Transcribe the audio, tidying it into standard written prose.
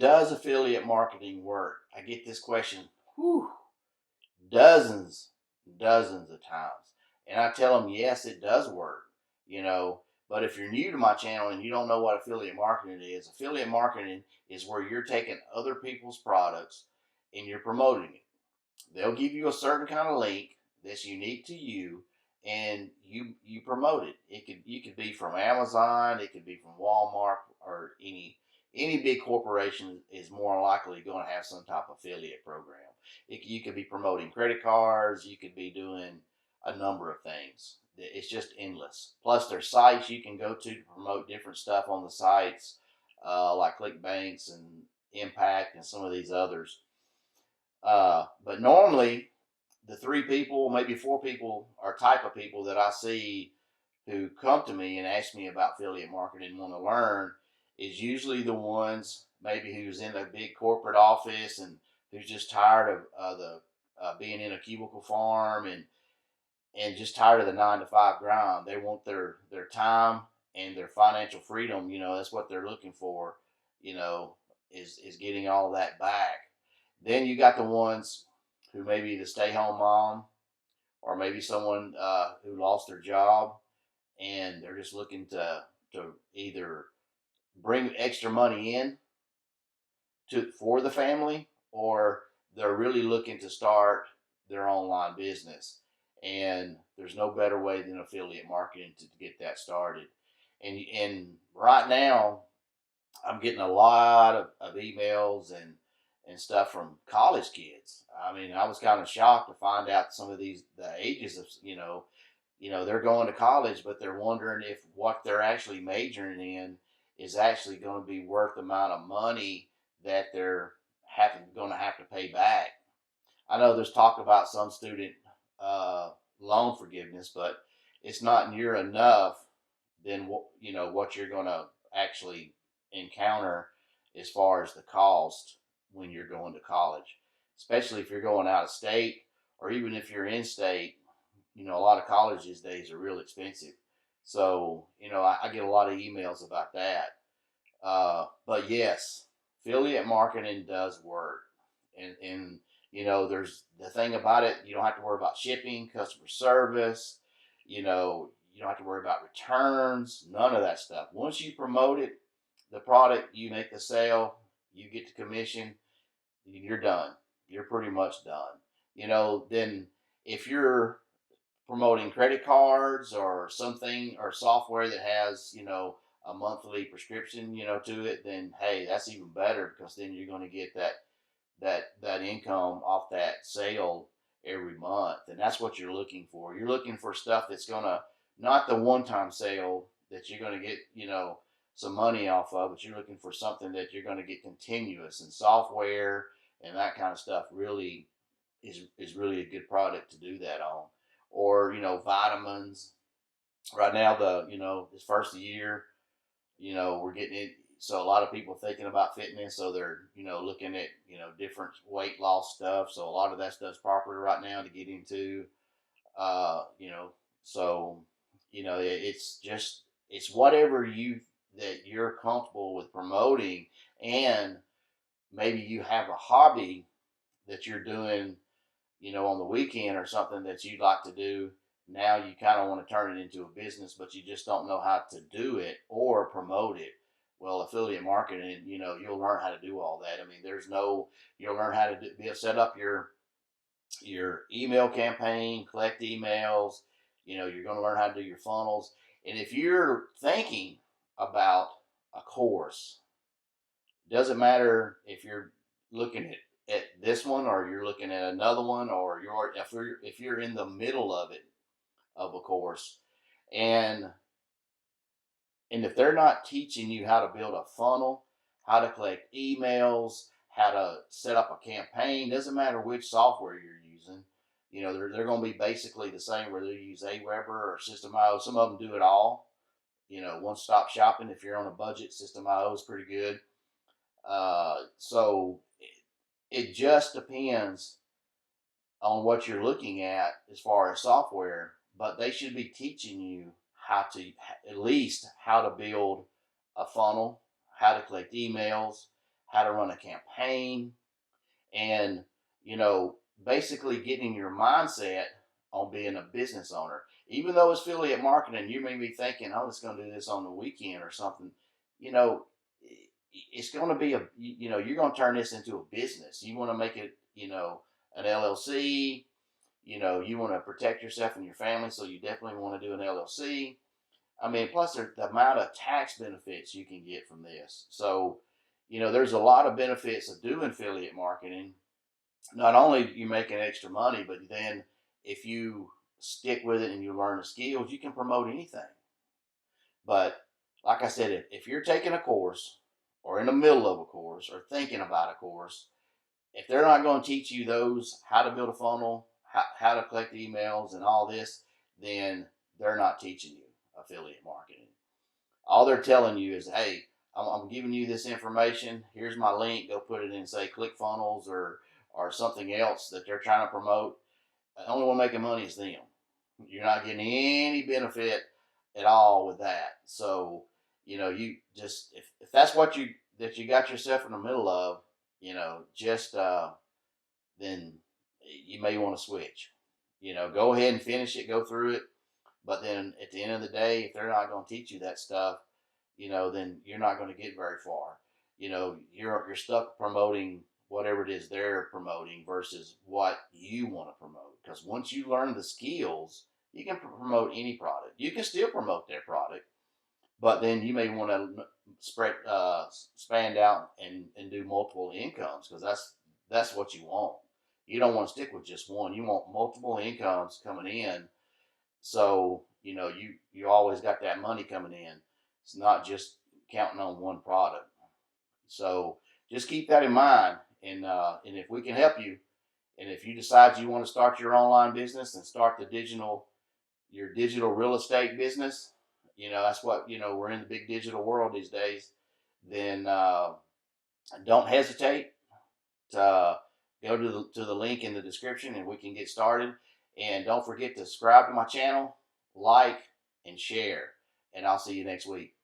Does affiliate marketing work? I get this question dozens, dozens of times. And I tell them, yes, it does work, you know. But if you're new to my channel and you don't know what affiliate marketing is where you're taking other people's products and you're promoting it. They'll give you a certain kind of link that's unique to you, and you promote it. You could be from Amazon, it could be from Walmart, or any big corporation is more likely going to have some type of affiliate program. You could be promoting credit cards. You could be doing a number of things. It's just endless. Plus, there's sites you can go to promote different stuff on the sites, like ClickBanks and Impact and some of these others. But normally, the 3 people, maybe 4 people, or type of people that I see who come to me and ask me about affiliate marketing and want to learn is usually the ones maybe who's in a big corporate office and who's just tired of being in a cubicle farm and just tired of the 9 to 5 grind. They want their time and their financial freedom. That's what they're looking for. Is getting all that back. Then you got the ones who may be the stay-home mom, or maybe someone who lost their job, and they're just looking to either bring extra money in for the family, or they're really looking to start their online business. And there's no better way than affiliate marketing to get that started. And right now, I'm getting a lot of emails and stuff from college kids. I mean, I was kind of shocked to find out some of the ages of, they're going to college, but they're wondering if what they're actually majoring in is actually going to be worth the amount of money that they're going to have to pay back. I know there's talk about some student loan forgiveness, but it's not near enough than what you're going to actually encounter as far as the cost when you're going to college, especially if you're going out of state, or even if you're in state. A lot of colleges these days are real expensive. So, I get a lot of emails about that. But yes, affiliate marketing does work. And there's the thing about it, you don't have to worry about shipping, customer service, you don't have to worry about returns, none of that stuff. Once you promote it, the product, you make the sale, you get the commission, you're done. You're pretty much done. Then if you're promoting credit cards or something, or software that has, a monthly prescription, to it, then hey, that's even better, because then you're going to get that income off that sale every month. And that's what you're looking for. You're looking for stuff that's going to, not the one-time sale that you're going to get, some money off of, but you're looking for something that you're going to get continuous. And software and that kind of stuff really is really a good product to do that on. Or, vitamins. Right now, this first of the year, we're getting it. So a lot of people thinking about fitness, so they're, looking at, different weight loss stuff. So a lot of that stuff's popular right now to get into, so, it's whatever that you're comfortable with promoting. And maybe you have a hobby that you're doing, on the weekend, or something that you'd like to do. Now you kind of want to turn it into a business, but you just don't know how to do it or promote it. Well, affiliate marketing, you'll learn how to do all that. I mean, you'll learn how to set up your email campaign, collect emails. You're going to learn how to do your funnels. And if you're thinking about a course, it doesn't matter if you're looking at this one, or you're looking at another one, or if you're in the middle of a course, and if they're not teaching you how to build a funnel, how to collect emails, how to set up a campaign, doesn't matter which software you're using. They're going to be basically the same, whether you use Aweber or System.io. Some of them do it all. One-stop shopping. If you're on a budget, System.io is pretty good. So it just depends on what you're looking at as far as software, but they should be teaching you at least how to build a funnel, how to collect emails, how to run a campaign, and you know, basically getting your mindset on being a business owner. Even though it's affiliate marketing, you may be thinking, "Oh, it's going to do this on the weekend or something." You know, it's going to be you're going to turn this into a business. You want to make it, an LLC. You want to protect yourself and your family, so you definitely want to do an LLC. I mean, plus the amount of tax benefits you can get from this. So, there's a lot of benefits of doing affiliate marketing. Not only you making extra money, but then if you stick with it and you learn the skills, you can promote anything. But like I said, if you're taking a course or in the middle of a course or thinking about a course, if they're not going to teach you those, how to build a funnel, how to collect emails and all this, then they're not teaching you affiliate marketing. All they're telling you is, hey, I'm giving you this information. Here's my link. Go put it in, say, ClickFunnels or something else that they're trying to promote. The only one making money is them. You're not getting any benefit at all with that. So, you just if that's what you got yourself in the middle of, just then you may want to switch. Go ahead and finish it, go through it. But then at the end of the day, if they're not going to teach you that stuff, then you're not going to get very far. You're stuck promoting whatever it is they're promoting versus what you want to promote. Because once you learn the skills, you can promote any product. You can still promote their product, but then you may want to expand out and do multiple incomes, because that's what you want. You don't want to stick with just one. You want multiple incomes coming in, so you always got that money coming in. It's not just counting on one product. So just keep that in mind, and if we can help you, and if you decide you want to start your online business and start your digital real estate business, that's what we're in the big digital world these days. Then don't hesitate to go to the link in the description, and we can get started. And don't forget to subscribe to my channel, like, and share. And I'll see you next week.